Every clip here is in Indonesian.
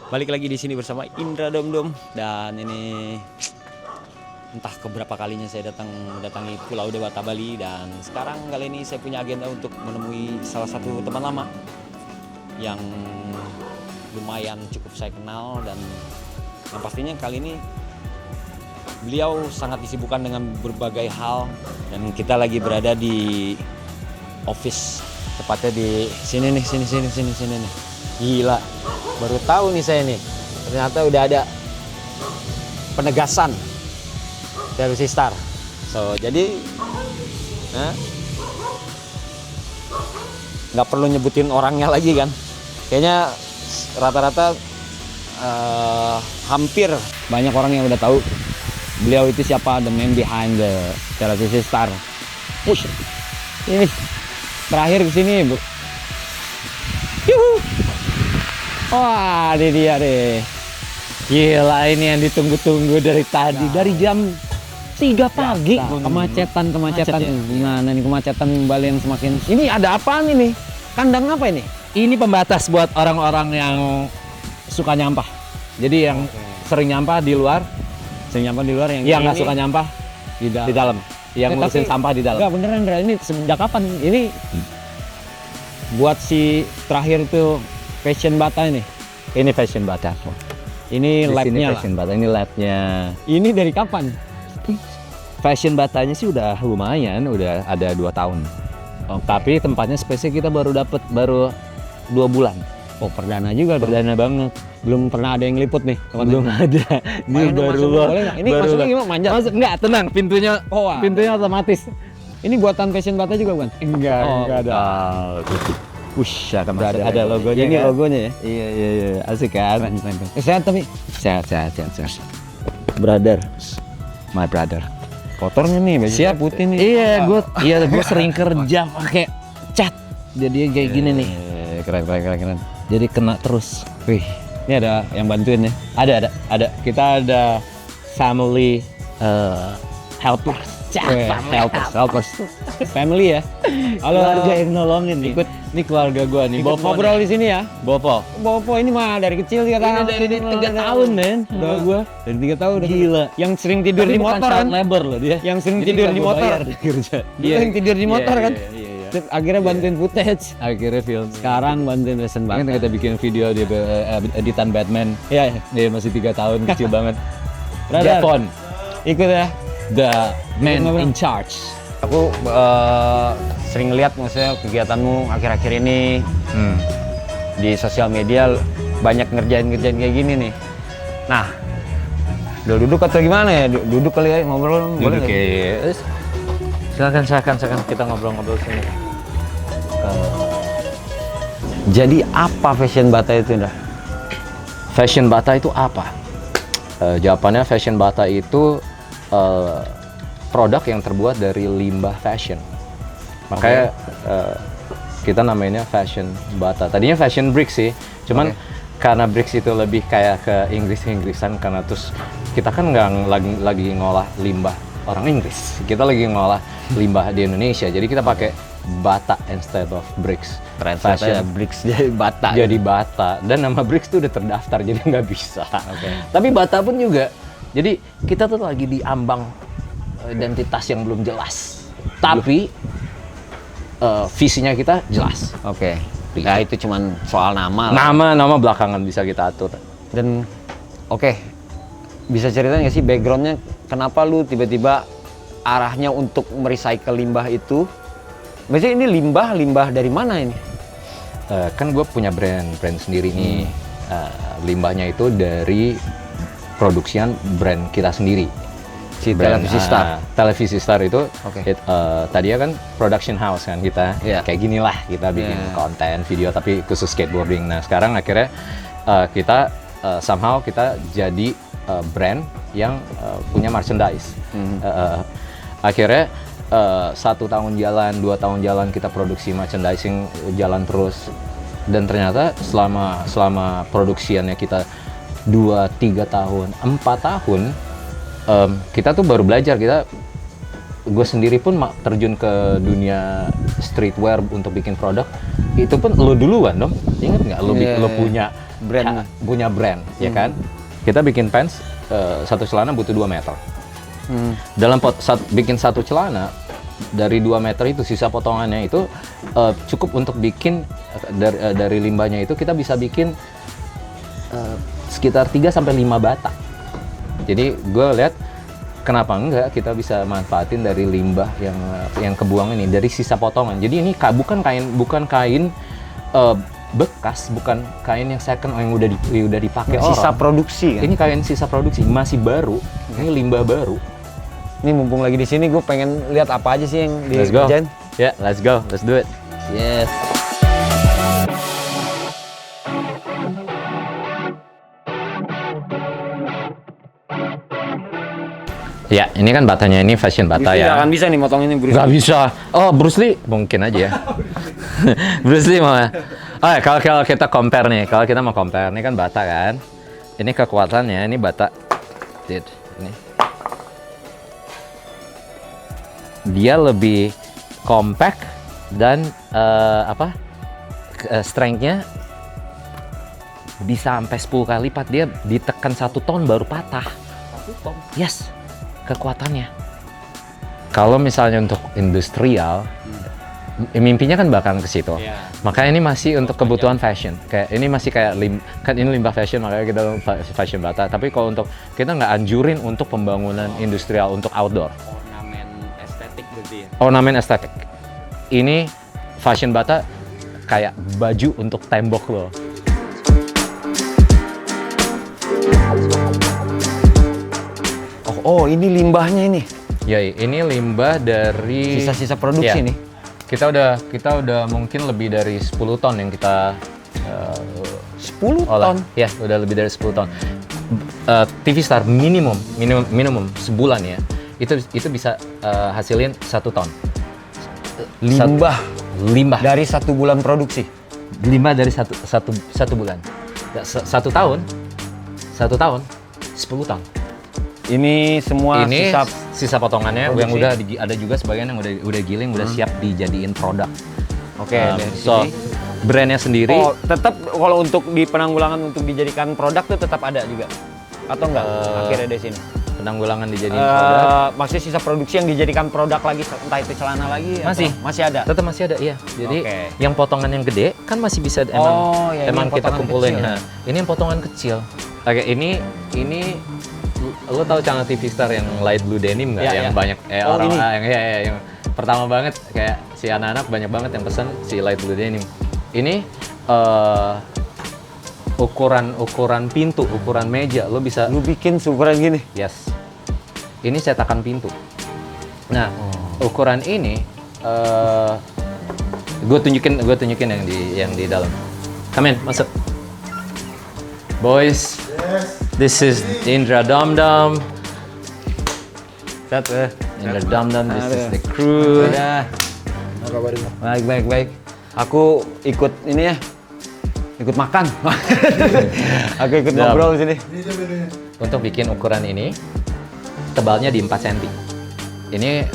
Balik lagi di sini bersama Indra Domdom, dan ini entah keberapa kalinya saya mendatangi Pulau Dewata Bali, dan sekarang kali ini saya punya agenda untuk menemui salah satu teman lama yang lumayan cukup saya kenal, dan yang pastinya kali ini beliau sangat disibukkan dengan berbagai hal, dan kita lagi berada di office, tepatnya di sini nih, sini nih. Gila, baru tahu nih saya nih, ternyata udah ada penegasan dari Star. So jadi nggak perlu nyebutin orangnya lagi kan. Kayaknya rata-rata hampir banyak orang yang udah tahu beliau itu siapa, the man behind the Televisi Star. Push. Ini terakhir kesini, Bu. Yuhu. Wah, ini dia deh. Gila, ini yang ditunggu-tunggu dari tadi, dari jam 3 pagi. Kemacetan. Ya? Nah, ini kemacetan Bali yang semakin. Ini ada apaan ini? Kandang apa ini? Ini pembatas buat orang-orang yang suka nyampah. Jadi yang sering nyampah di luar, Yang nggak suka nyampah di dalam. Yang ngurusin sampah di dalam. Enggak, beneran, ini semenjak kapan? Ini buat si terakhir itu Fashion Bata ini. Ini Fashion Bata. Ini lab-nya lah. Fashion Bata, ini lab-nya. Ini dari kapan? Fashion Batanya sih udah lumayan, udah ada 2 tahun. Tapi tempatnya spesial kita baru 2 bulan. Oh, perdana juga dong. Perdana banget. Belum pernah ada yang liput nih. Belum ada. Ini baru boleh nggak? Ini baru masuknya gimana? Manjat? Enggak, tenang, pintunya otomatis. Ini buatan Fashion Bata juga bukan? Enggak ada. Wush, ada logonya. Ini kan? logonya ya. Iya, asik kan? Sehat tapi Sehat. brother. My brother. Kotornya nih, baju Siap putih nih. Iya, gue sering kerja pakai cat. Jadi kayak gini nih. Keren. Jadi kena terus. Wih, ini ada yang bantuin ya. Ada. Kita ada family helpers. Helpers. Family ya. Halo, Keluarga yang nolongin nih. ikut Ini keluarga gue nih. ikut ngobrol di sini ya. Bopo. Bopo ini mah dari kecil dia Ini dari 3 tahun, men. Udah gua dari 3 tahun udah. Gila. Yang sering tidur di motor kan? Labor loh dia. Yang sering Jadi tidur nggak di gua motor. bayar dia kerja. Dia yang tidur di motor kan? Iya. Terus akhirnya bantuin footage. Akhirnya film. Sekarang bantuin Fashion Bata. Kan kita bikin video di editan Batman. Iya. Dia masih 3 tahun, kecil banget. Brother, Japon, ikut ya. the man ngobrol. in charge. Aku sering lihat maksudnya kegiatanmu akhir-akhir ini di sosial media, banyak ngerjain kayak gini nih. Nah, duduk atau gimana ya? Duduk kali ya, ngobrol boleh Duduk nggak? ya. Silakan kita ngobrol-ngobrol sini. Jadi apa Fashion Bata itu, Indra? Fashion Bata itu apa? Jawabannya Fashion Bata itu produk yang terbuat dari limbah fashion. Makanya kita namanya Fashion Bata. Tadinya Fashion Bricks sih, cuman karena Bricks itu lebih kayak ke Inggrisan, karena terus kita kan nggak lagi ngolah limbah orang Inggris, kita lagi ngolah limbah di Indonesia, jadi kita pakai Bata instead of Bricks. Fashion Bricks jadi Bata. Jadi Bata, dan nama Bricks tuh udah terdaftar, jadi nggak bisa. Tapi Bata pun juga, jadi kita tuh lagi diambang identitas yang belum jelas, tapi visinya kita jelas. Oke. Ya itu cuman soal nama lah. Nama belakangan bisa kita atur. Dan bisa ceritain nggak sih backgroundnya kenapa lu tiba-tiba arahnya untuk merecycle limbah itu? Maksudnya ini limbah dari mana ini? Kan gue punya brand sendiri nih. Limbahnya itu dari produksian brand kita sendiri. Si Televisi Star. Televisi Star itu Oke. tadinya kan production house kan kita. Iya. Kayak gini lah kita bikin konten video tapi khusus skateboarding. Nah sekarang akhirnya kita somehow kita jadi brand yang punya merchandise. Akhirnya 1 tahun jalan, 2 tahun jalan kita produksi merchandising jalan terus, dan ternyata selama produksiannya kita 2-3 tahun, 4 tahun, kita tuh baru belajar. Gue sendiri pun terjun ke dunia streetwear untuk bikin produk. Itu pun lo duluan dong, inget nggak? Lo punya brand. punya brand, ya kan? Kita bikin pants, satu celana butuh 2 meter. Dalam bikin satu celana, dari 2 meter itu, sisa potongannya itu cukup untuk bikin, dari limbahnya itu kita bisa bikin sekitar 3-5 bata. Jadi gue lihat, kenapa enggak kita bisa manfaatin dari limbah yang kebuang ini, dari sisa potongan. Jadi ini bukan kain bekas, bukan kain yang second yang udah dipakai orang. Sisa produksi kan? Ini kain sisa produksi, masih baru. Ini limbah baru. Ini mumpung lagi di sini, gue pengen lihat apa aja sih yang Let's go. dikerjain. Ya, let's go. Let's do it. Yes. Ya, ini kan batanya, ini fashion bata Bruce Lee ya. nggak akan bisa nih motong ini, Bruce. Nggak bisa. Oh, Bruce Lee mungkin aja ya. Bruce Lee mau. Oh, ya, kalau kita compare nih, kalau kita mau compare, ini kan bata kan. Ini kekuatannya, ini bata. Ini. Dia lebih compact dan strength-nya bisa sampai 10 kali lipat. Dia ditekan 1 ton baru patah. 1 ton? Yes, kekuatannya. Kalau misalnya untuk industrial, mimpinya kan bakalan ke situ. Iya. Makanya ini masih untuk kebutuhan fashion. Kayak ini masih kayak kan ini limbah fashion, makanya kita fashion bata. Tapi kalau untuk kita nggak anjurin untuk pembangunan industrial untuk outdoor. Ornamen estetik berarti ya? Ornamen estetik. Ini fashion bata kayak baju untuk tembok loh. Oh, ini limbahnya ini. Ya, ini limbah dari Sisa-sisa produksi ya. nih. Kita udah mungkin lebih dari 10 ton yang kita 10 olah. ton. Ya, udah lebih dari 10 ton. TV Star minimum sebulan ya. Itu bisa hasilin 1 ton. Limbah Dari 1 bulan produksi. limbah dari satu bulan. 1 tahun 10 ton. Ini semua Ini sisa sisa potongannya produksi. yang udah ada juga sebagian yang udah giling, udah siap dijadiin produk. Oke, dari So sini. brandnya sendiri Oh, tetap kalau untuk di penanggulangan untuk dijadikan produk tuh tetap ada juga. Atau enggak? Akhirnya dari sini. penanggulangan dijadiin produk Maksudnya sisa produksi yang dijadikan produk lagi, entah itu celana lagi Masih. atau masih ada. tetap masih ada, iya. Jadi Oke. yang potongan yang gede kan masih bisa Oh, ya, ini emang yang kita potongan kumpulin. kecil. Nah, ini yang potongan kecil. Oke, ini lo tahu celana TV Star yang light blue denim nggak? Ya, Yang ya. banyak Oh, orang ini. yang pertama banget kayak si anak-anak banyak banget yang pesan si light blue denim. Ini ukuran pintu, ukuran meja, lo bisa Lu bikin seukuran gini. yes. Ini cetakan pintu. Nah, ukuran ini gue tunjukin yang di dalam. Come in, masuk. Boys, this is Indra Damdam. Indra Damdam, this is the crew. Udah. Baik. Aku ikut ini ya. Ikut makan. Aku ikut Siap. ngobrol sini. Untuk bikin ukuran ini, tebalnya di 4 cm. Ini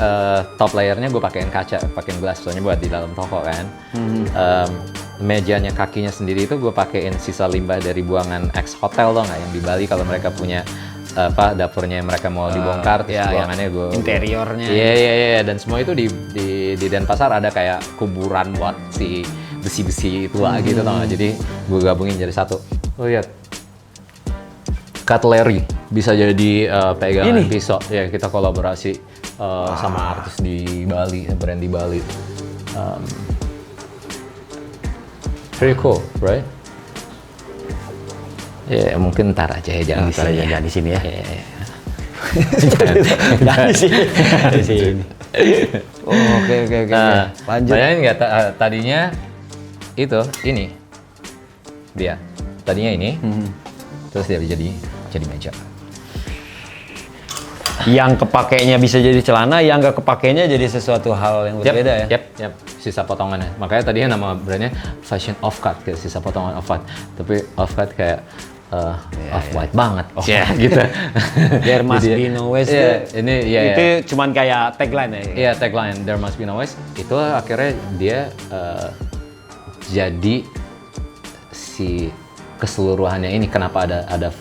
top layernya gue pakein kaca, pakein gelas, soalnya buat di dalam toko kan. Mejanya, kakinya sendiri itu gue pakein sisa limbah dari buangan ex hotel loh nggak, yang di Bali kalau mereka punya dapurnya yang mereka mau dibongkar, terus ya, buangannya gue interiornya. Iya, dan semua itu di Denpasar ada kayak kuburan buat si besi-besi tua gitu tau nggak, jadi gue gabungin jadi satu. Oh lihat, cutlery bisa jadi pegangan Ini? pisau. Ya, kita kolaborasi sama artis di Bali, brand di Bali. Very cool, right? Ya, mungkin ntar aja ya, jangan di sini. Jangan di sini ya. Iya. Jangan di sini. Di sini. Oh, oke. Nah, Lanjut. bayangin nggak tadinya ini dia. Tadinya ini, terus dia jadi meja. Yang kepakainya bisa jadi celana, yang nggak kepakainya jadi sesuatu hal yang berbeda ya. Yep, sisa potongannya. Makanya tadinya nama brandnya Fashion Off Cut, kayak sisa potongan off cut. Tapi off cut kayak off white banget. Gitu. There must Jadi, be no waste. Itu Itu cuman kayak tagline ya. Iya, tagline There Must Be No Waste. Itu akhirnya dia jadi si keseluruhannya ini. Kenapa ada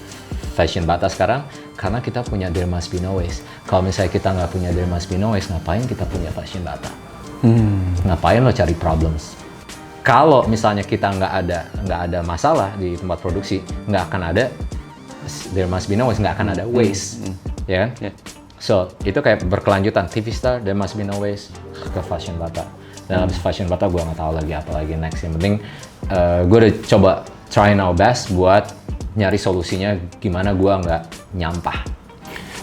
Fashion Bata sekarang? Karena kita punya There Must Be No Ways. Kalau misalnya kita nggak punya There Must Be No Ways, ngapain kita punya Fashion Bata? Ngapain lo cari problems? Kalau misalnya kita nggak ada masalah di tempat produksi, nggak akan ada There Must Be No Ways, nggak akan ada waste, ya kan? Yeah. So itu kayak berkelanjutan. TV Star, There Must Be No Ways, ke Fashion Bata. Dan habis Fashion Bata gue nggak tahu lagi apa lagi next. Yang penting gue udah coba trying our best buat nyari solusinya gimana gue nggak nyampah.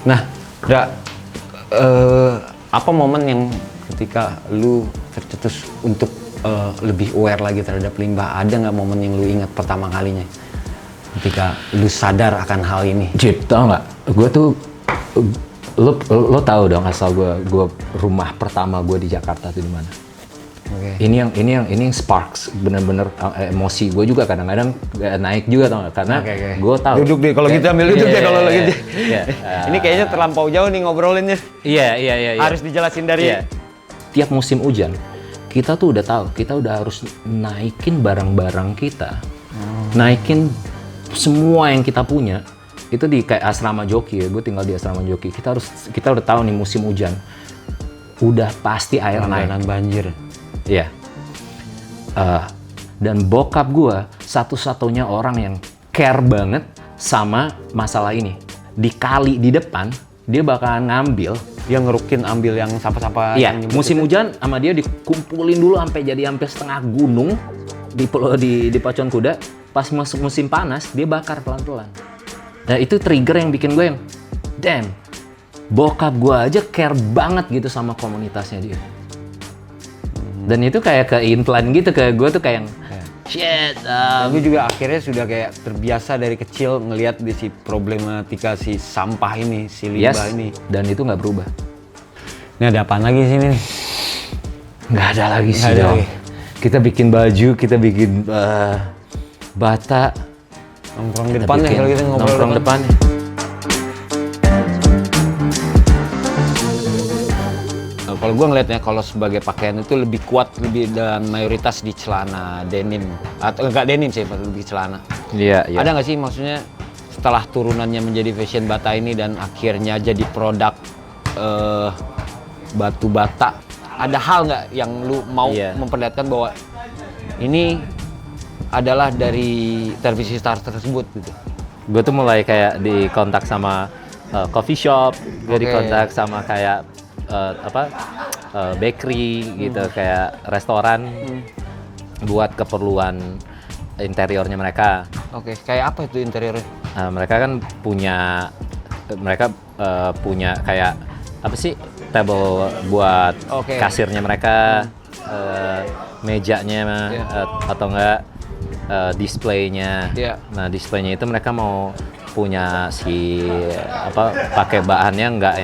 Nah, apa momen yang ketika lu tercetus untuk lebih aware lagi terhadap limbah? Ada nggak momen yang lu ingat pertama kalinya ketika lu sadar akan hal ini? Jip, tau nggak? Gue tuh lo tahu dong asal gue rumah pertama gue di Jakarta tuh di mana? Okay. Ini yang sparks bener-bener emosi gue juga kadang-kadang naik juga tau nggak? Karena gue tahu. Duduk deh kalau gitu, ambil duduk deh kalau lagi. Ini kayaknya terlampau jauh nih ngobrolinnya. Iya. Harus dijelasin dari. Iya. Tiap musim hujan kita tuh udah tahu kita udah harus naikin barang-barang kita, naikin semua yang kita punya. Itu di kayak asrama joki ya, gue tinggal di asrama joki. Kita udah tahu nih musim hujan udah pasti air naik. Banjir. Iya. Dan bokap gue satu-satunya orang yang care banget sama masalah ini. Di kali di depan dia bakalan ngambil. Dia ngerukin ambil yang sampah-sampah. Iya. Musim hujan sama dia dikumpulin dulu sampai jadi hampir setengah gunung di Pacuan Kuda. Pas musim panas dia bakar pelan-pelan. Nah itu trigger yang bikin gue yang damn. Bokap gue aja care banget gitu sama komunitasnya dia. Dan itu kayak ke-implant gitu ke gue tuh kayak shit. Gue juga akhirnya sudah kayak terbiasa dari kecil ngelihat di si problematika si sampah ini, si limbah ini. Dan itu nggak berubah. Ini ada apaan lagi sini nih? Nggak ada lagi sih dong. Kita bikin baju, kita bikin bata. Nongkrong di depan ya kalau kita ngobrol. Nongkrong depan. Kalau gue ngeliatnya kalau sebagai pakaian itu lebih kuat dan mayoritas di celana denim atau enggak denim sih, lebih celana. Iya. Ada nggak sih maksudnya setelah turunannya menjadi Fashion Bata ini dan akhirnya jadi produk batu bata, ada hal nggak yang lu mau memperlihatkan bahwa ini adalah dari televisi Star tersebut gitu? Gue tuh mulai kayak di kontak sama coffee shop, gue di kontak sama kayak bakery gitu, kayak restoran buat keperluan interiornya mereka. Oke, kayak apa itu interiornya? Mereka kan punya kayak apa sih, table buat kasirnya mereka, mejanya atau enggak displaynya. Nah displaynya itu mereka mau punya pakai bahannya enggak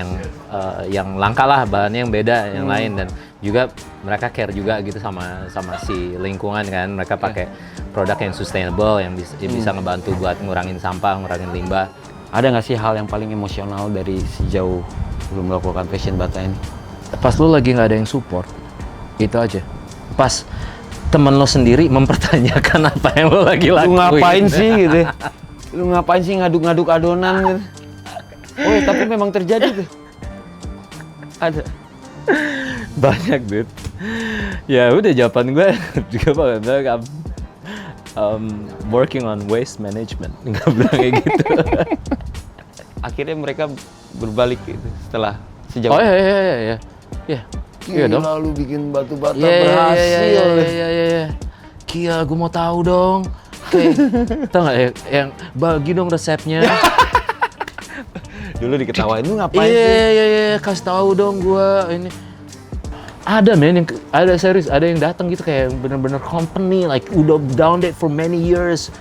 yang langka lah, bahannya yang beda, yang lain. Dan juga mereka care juga gitu sama si lingkungan kan. Mereka pakai produk yang sustainable, yang bisa ngebantu buat ngurangin sampah, ngurangin limbah. Ada nggak sih hal yang paling emosional dari sejauh lu melakukan Fashion Bata ini? Pas lu lagi nggak ada yang support, itu aja. Pas temen lo sendiri mempertanyakan apa yang lo lagi lakuin. Lu ngapain sih gitu? Lu ngapain sih ngaduk-ngaduk adonan gitu? Oh, tapi memang terjadi tuh. Ada banyak dude. Ya udah, jawaban gue juga bilang working on waste management, nggak bilang kayak gitu. Akhirnya mereka berbalik gitu setelah sejauh. Oh iya dong. Lalu bikin batu bata berhasil. Iya. Kia, gue mau tahu dong. Tahu nggak yang bagi dong resepnya. Dulu diketawain, lu ngapain sih? Iya, kasih tahu dong gua ini. Ada serius, ada yang datang gitu kayak bener-bener company like udah down there for many years,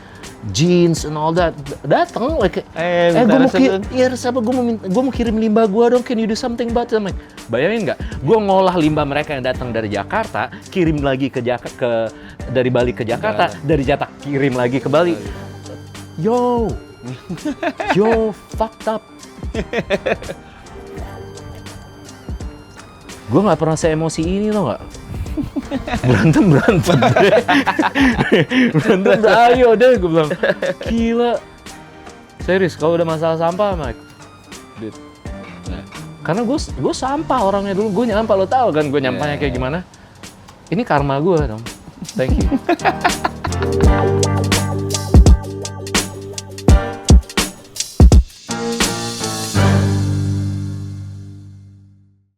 jeans and all that, datang like gue mau resep, gue mau kirim limbah gua dong, can you do something about it? Like, bayangin nggak, gue ngolah limbah mereka yang datang dari Jakarta, kirim lagi dari Bali ke Jakarta, dari Jakarta kirim lagi ke Bali. Yo, fucked up. Gue nggak pernah se-emosi ini, lo nggak? berantem berantem ayo deh, gue bilang gila serius kalau udah masalah sampah Mike, dude. Karena gue sampah orangnya dulu, gue nyampah, lo tau kan gue nyampahnya kayak gimana. Ini karma gue dong, thank you.